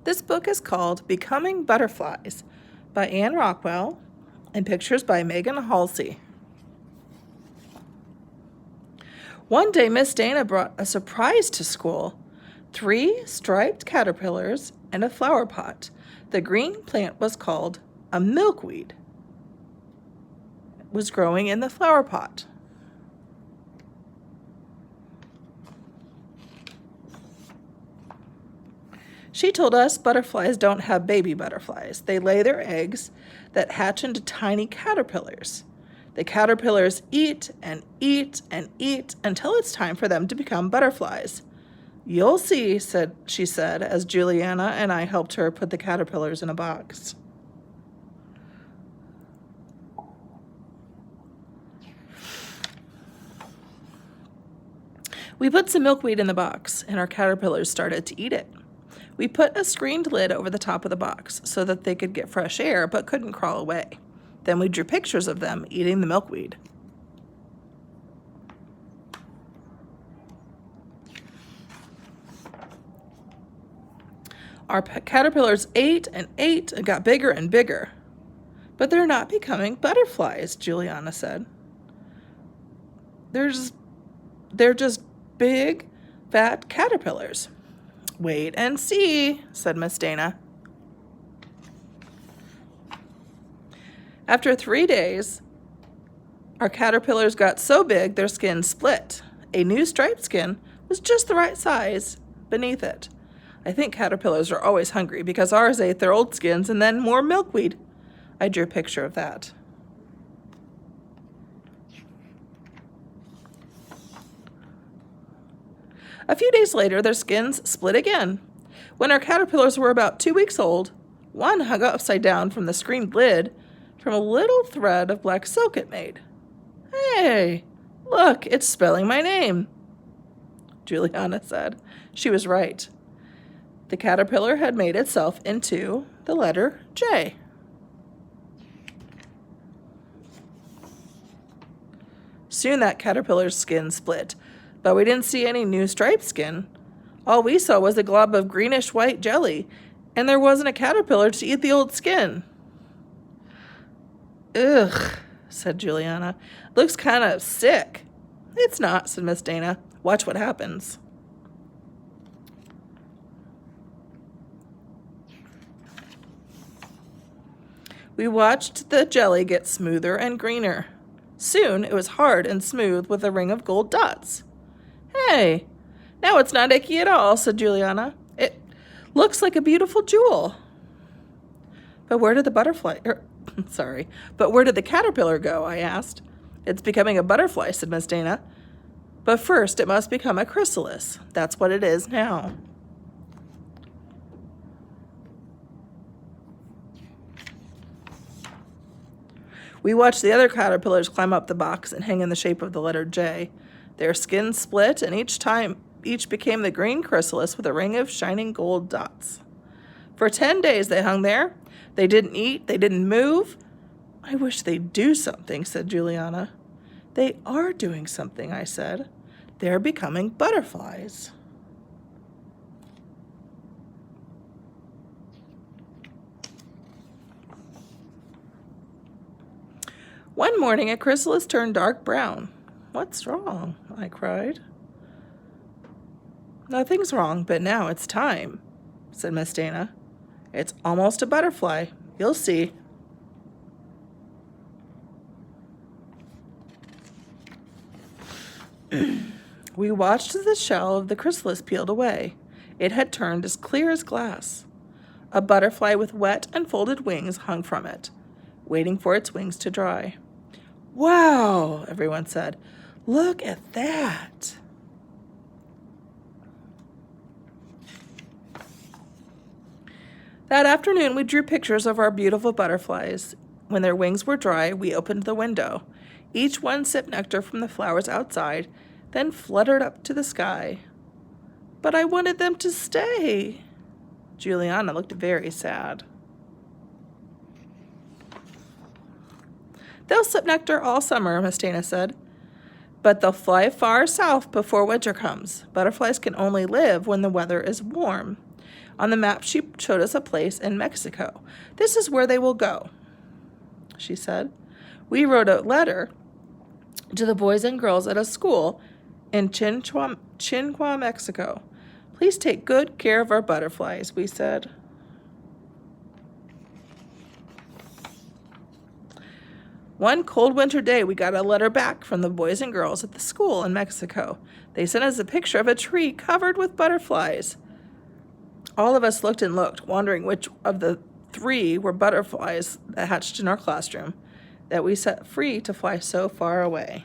This book is called Becoming Butterflies by Anne Rockwell and pictures by Megan Halsey. One day, Miss Dana brought a surprise to school: 3 striped caterpillars and a flower pot. The green plant was called a milkweed. It was growing in the flower pot. She told us butterflies don't have baby butterflies. They lay their eggs that hatch into tiny caterpillars. The caterpillars eat and eat and eat until it's time for them to become butterflies. You'll see, she said, as Juliana and I helped her put the caterpillars in a box. We put some milkweed in the box, and our caterpillars started to eat it. We put a screened lid over the top of the box so that they could get fresh air but couldn't crawl away. Then we drew pictures of them eating the milkweed. Our caterpillars ate and got bigger and bigger. But they're not becoming butterflies, Juliana said. They're just big, fat caterpillars. Wait and see, said Miss Dana. After 3 days, our caterpillars got so big their skin split. A new striped skin was just the right size beneath it. I think caterpillars are always hungry because ours ate their old skins and then more milkweed. I drew a picture of that. A few days later, their skins split again. When our caterpillars were about 2 weeks old, one hung upside down from the screened lid from a little thread of black silk it made. Hey, look, it's spelling my name, Juliana said. She was right. The caterpillar had made itself into the letter J. Soon that caterpillar's skin split, but we didn't see any new striped skin. All we saw was a glob of greenish-white jelly, and there wasn't a caterpillar to eat the old skin. Ugh, said Juliana. Looks kind of sick. It's not, said Miss Dana. Watch what happens. We watched the jelly get smoother and greener. Soon it was hard and smooth with a ring of gold dots. Hey, now it's not icky at all, said Juliana. It looks like a beautiful jewel. But where did the caterpillar go? I asked. It's becoming a butterfly, said Miss Dana. But first it must become a chrysalis. That's what it is now. We watched the other caterpillars climb up the box and hang in the shape of the letter J. Their skins split, and each became the green chrysalis with a ring of shining gold dots. For 10 days they hung there. They didn't eat, they didn't move. I wish they'd do something, said Juliana. They are doing something, I said. They're becoming butterflies. One morning, a chrysalis turned dark brown. What's wrong? I cried. Nothing's wrong, but now it's time, said Miss Dana. It's almost a butterfly. You'll see. We watched as the shell of the chrysalis peeled away. It had turned as clear as glass. A butterfly with wet and folded wings hung from it, waiting for its wings to dry. Wow, everyone said. Look at that. That afternoon, we drew pictures of our beautiful butterflies. When their wings were dry, we opened the window. Each one sipped nectar from the flowers outside, then fluttered up to the sky. But I wanted them to stay. Juliana looked very sad. They'll sip nectar all summer, Miss Dana said. But they'll fly far south before winter comes. Butterflies can only live when the weather is warm. On the map, she showed us a place in Mexico. This is where they will go, she said. We wrote a letter to the boys and girls at a school in Chinchua, Mexico. Please take good care of our butterflies, we said. One cold winter day, we got a letter back from the boys and girls at the school in Mexico. They sent us a picture of a tree covered with butterflies. All of us looked and looked, wondering which of the 3 were butterflies that hatched in our classroom that we set free to fly so far away.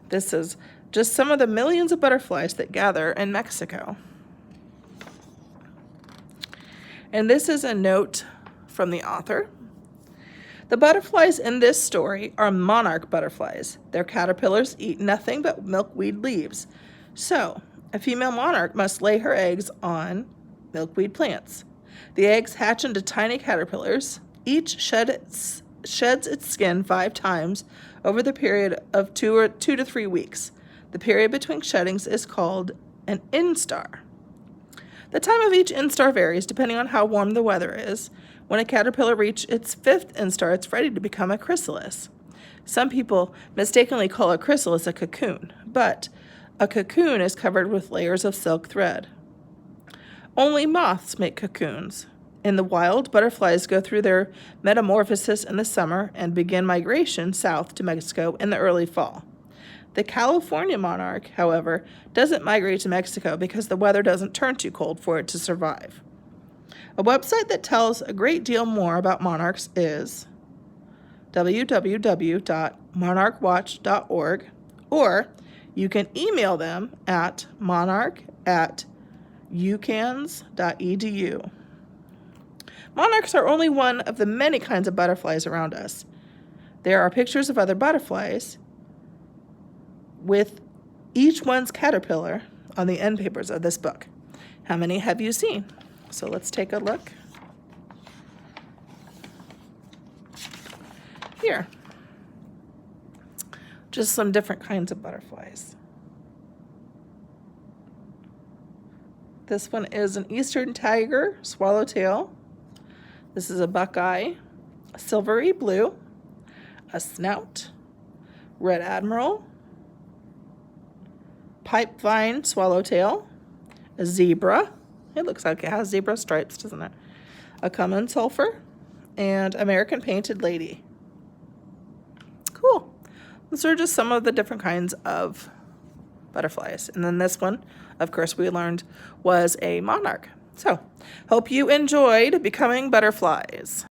This is just some of the millions of butterflies that gather in Mexico. And this is a note from the author. The butterflies in this story are monarch butterflies. Their caterpillars eat nothing but milkweed leaves. So, a female monarch must lay her eggs on milkweed plants. The eggs hatch into tiny caterpillars. Each sheds its skin 5 times over the period of 2 to 3 weeks. The period between sheddings is called an instar. The time of each instar varies depending on how warm the weather is. When a caterpillar reaches its 5th instar, it's ready to become a chrysalis. Some people mistakenly call a chrysalis a cocoon, but a cocoon is covered with layers of silk thread. Only moths make cocoons. In the wild, butterflies go through their metamorphosis in the summer and begin migration south to Mexico in the early fall. The California monarch, however, doesn't migrate to Mexico because the weather doesn't turn too cold for it to survive. A website that tells a great deal more about monarchs is www.monarchwatch.org, or you can email them at monarch@ucans.edu. Monarchs are only one of the many kinds of butterflies around us. There are pictures of other butterflies with each one's caterpillar on the end papers of this book. How many have you seen? So let's take a look. Here. Just some different kinds of butterflies. This one is an eastern tiger swallowtail. This is a buckeye, a silvery blue, a snout, red admiral, pipevine swallowtail, a zebra. It looks like it has zebra stripes, doesn't it? A common sulfur, and American painted lady. Cool. Those are just some of the different kinds of butterflies. And then this one, of course, we learned was a monarch. So, hope you enjoyed becoming butterflies.